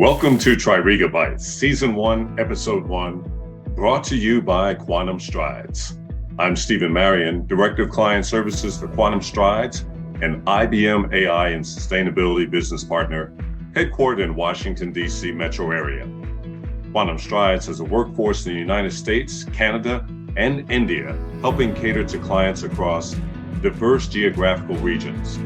Welcome to TRIRIGA Bytes, Season 1, Episode 1, brought to you by Quantum Strides. I'm Stephen Marion, Director of Client Services for Quantum Strides, an IBM AI and Sustainability business partner headquartered in Washington, D.C. metro area. Quantum Strides has a workforce in the United States, Canada, and India, helping cater to clients across diverse geographical regions.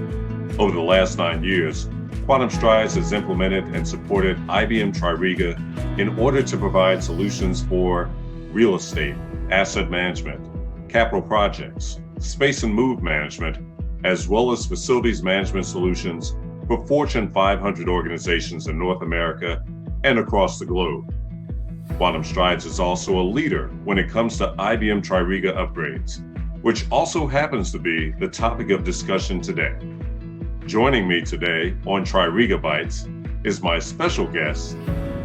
Over the last 9 years, Quantum Strides has implemented and supported IBM TRIRIGA in order to provide solutions for real estate, asset management, capital projects, space and move management, as well as facilities management solutions for Fortune 500 organizations in North America and across the globe. Quantum Strides is also a leader when it comes to IBM TRIRIGA Upgrades, which also happens to be the topic of discussion today. Joining me today on TRIRIGA Bytes is my special guest,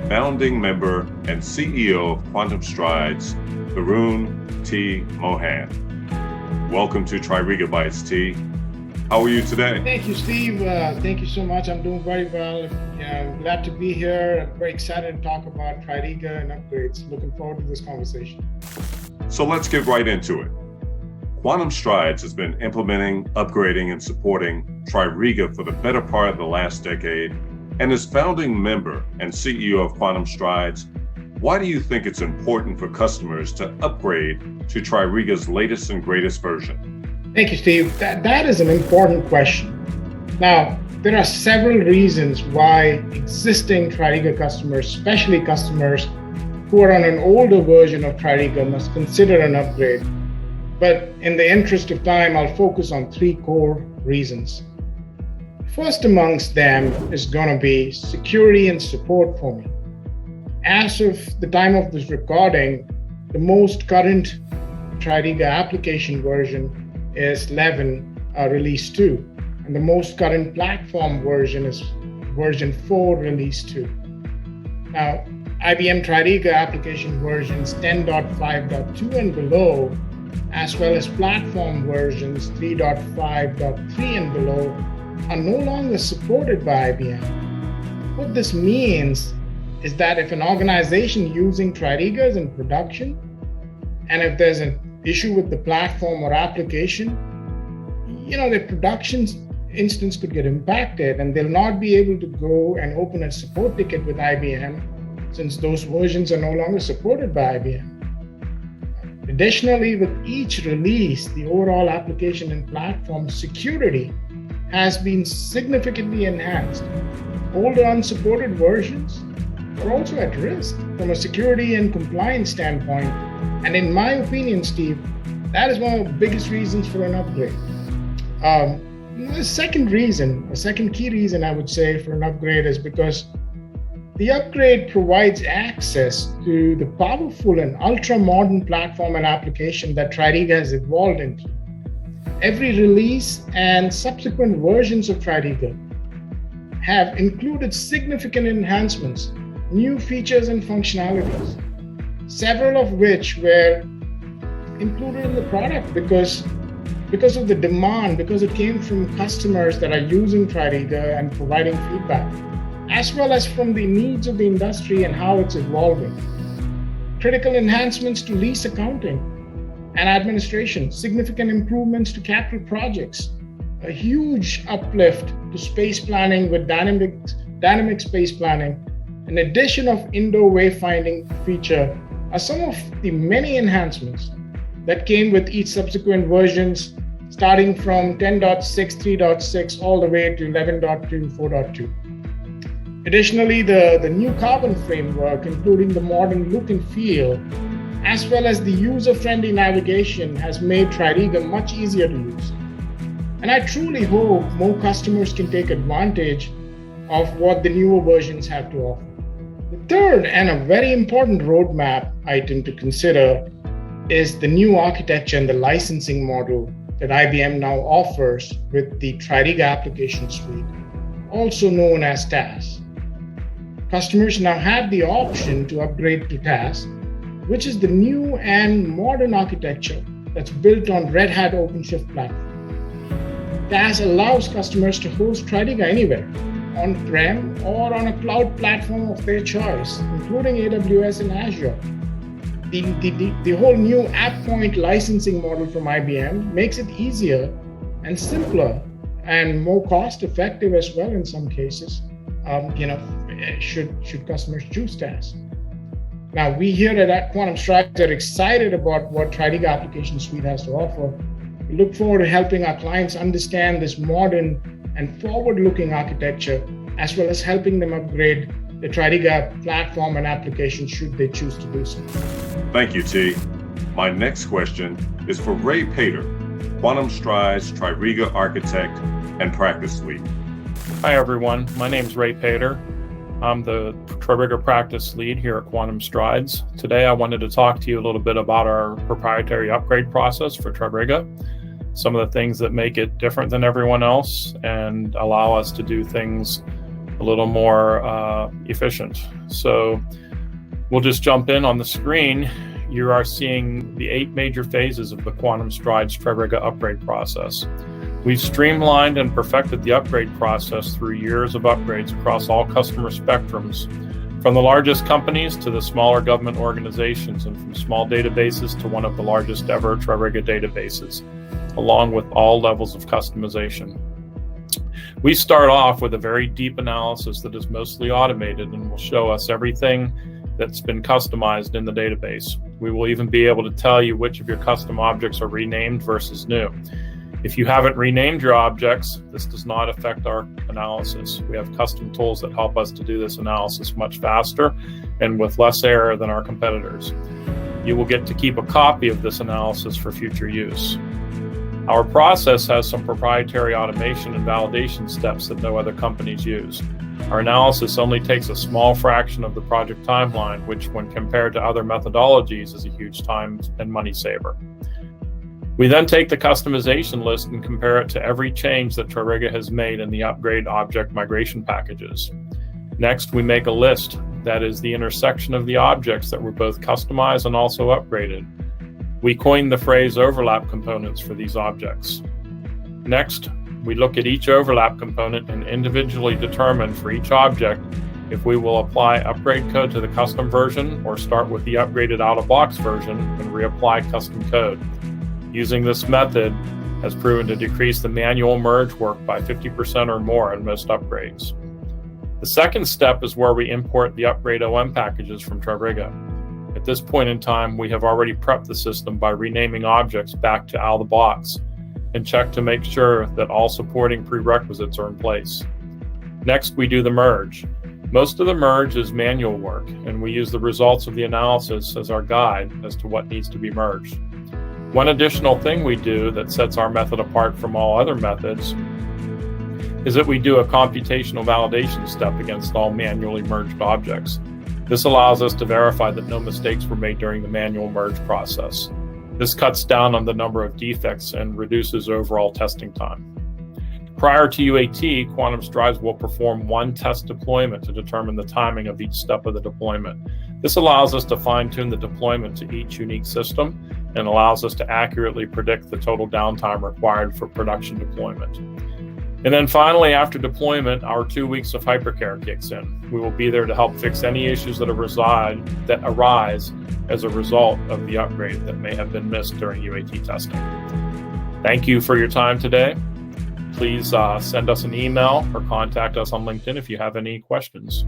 founding member and CEO of Quantum Strides, Tarun T. Mohan. Welcome to TRIRIGA Bytes, T. How are you today? Thank you, Steve. Thank you so much. I'm doing very well. I'm glad to be here. I'm very excited to talk about TRIRIGA and upgrades. Looking forward to this conversation. So let's get right into it. Quantum Strides has been implementing, upgrading, and supporting TRIRIGA for the better part of the last decade, and as founding member and CEO of Quantum Strides, why do you think it's important for customers to upgrade to TRIRIGA's latest and greatest version? Thank you, Steve. That is an important question. Now, there are several reasons why existing TRIRIGA customers, especially customers who are on an older version of TRIRIGA, must consider an upgrade. But in the interest of time, I'll focus on three core reasons. First amongst them is going to be security and support for me. As of the time of this recording, the most current TRIRIGA application version is 11 Release 2, and the most current platform version is version 4 Release 2. Now, IBM TRIRIGA application versions 10.5.2 and below, as well as platform versions 3.5.3 and below, are no longer supported by IBM. What this means is that if an organization using TRIRIGA is in production, and if there's an issue with the platform or application, their production instance could get impacted, and they'll not be able to go and open a support ticket with IBM since those versions are no longer supported by IBM. Additionally, with each release, the overall application and platform security has been significantly enhanced. Older unsupported versions are also at risk from a security and compliance standpoint. And in my opinion, Steve, that is one of the biggest reasons for an upgrade. The second key reason I would say for an upgrade is because the upgrade provides access to the powerful and ultra-modern platform and application that TRIRIGA has evolved into. Every release and subsequent versions of TRIRIGA have included significant enhancements, new features and functionalities, several of which were included in the product because of the demand, because it came from customers that are using TRIRIGA and providing feedback, as well as from the needs of the industry and how it's evolving. Critical enhancements to lease accounting and administration, significant improvements to capital projects, a huge uplift to space planning with dynamic space planning, an addition of indoor wayfinding feature are some of the many enhancements that came with each subsequent versions, starting from 10.6, 3.6, all the way to 11.2, 4.2. Additionally, the new carbon framework, including the modern look and feel, as well as the user-friendly navigation, has made TRIRIGA much easier to use. And I truly hope more customers can take advantage of what the newer versions have to offer. The third and a very important roadmap item to consider is the new architecture and the licensing model that IBM now offers with the TRIRIGA application suite, also known as TAS. Customers now have the option to upgrade to TAS, which is the new and modern architecture that's built on Red Hat OpenShift platform. TAS allows customers to host TRIRIGA anywhere, on-prem or on a cloud platform of their choice, including AWS and Azure. The whole new AppPoint licensing model from IBM makes it easier and simpler and more cost-effective as well in some cases, should customers choose TAS. Now, we here at Quantum Strides are excited about what TRIRIGA Application Suite has to offer. We look forward to helping our clients understand this modern and forward-looking architecture, as well as helping them upgrade the TRIRIGA platform and application should they choose to do so. Thank you, T. My next question is for Ray Pater, Quantum Strides TRIRIGA Architect and Practice Lead. Hi, everyone. My name's Ray Pater. I'm the TRIRIGA Practice Lead here at Quantum Strides. Today, I wanted to talk to you a little bit about our proprietary upgrade process for TRIRIGA, some of the things that make it different than everyone else and allow us to do things a little more efficient. So we'll just jump in on the screen. You are seeing the 8 major phases of the Quantum Strides TRIRIGA upgrade process. We've streamlined and perfected the upgrade process through years of upgrades across all customer spectrums, from the largest companies to the smaller government organizations, and from small databases to one of the largest ever TRIRIGA databases, along with all levels of customization. We start off with a very deep analysis that is mostly automated and will show us everything that's been customized in the database. We will even be able to tell you which of your custom objects are renamed versus new. If you haven't renamed your objects, this does not affect our analysis. We have custom tools that help us to do this analysis much faster and with less error than our competitors. You will get to keep a copy of this analysis for future use. Our process has some proprietary automation and validation steps that no other companies use. Our analysis only takes a small fraction of the project timeline, which when compared to other methodologies is a huge time and money saver. We then take the customization list and compare it to every change that TRIRIGA has made in the upgrade object migration packages. Next, we make a list that is the intersection of the objects that were both customized and also upgraded. We coined the phrase overlap components for these objects. Next, we look at each overlap component and individually determine for each object if we will apply upgrade code to the custom version or start with the upgraded out-of-box version and reapply custom code. Using this method has proven to decrease the manual merge work by 50% or more in most upgrades. The second step is where we import the upgrade OM packages from TRIRIGA. At this point in time, we have already prepped the system by renaming objects back to out of the box and check to make sure that all supporting prerequisites are in place. Next, we do the merge. Most of the merge is manual work, and we use the results of the analysis as our guide as to what needs to be merged. One additional thing we do that sets our method apart from all other methods is that we do a computational validation step against all manually merged objects. This allows us to verify that no mistakes were made during the manual merge process. This cuts down on the number of defects and reduces overall testing time. Prior to UAT, Quantum Strides will perform one test deployment to determine the timing of each step of the deployment. This allows us to fine-tune the deployment to each unique system and allows us to accurately predict the total downtime required for production deployment. And then finally, after deployment, our 2 weeks of hypercare kicks in. We will be there to help fix any issues that arise as a result of the upgrade that may have been missed during UAT testing. Thank you for your time today. Please send us an email or contact us on LinkedIn if you have any questions.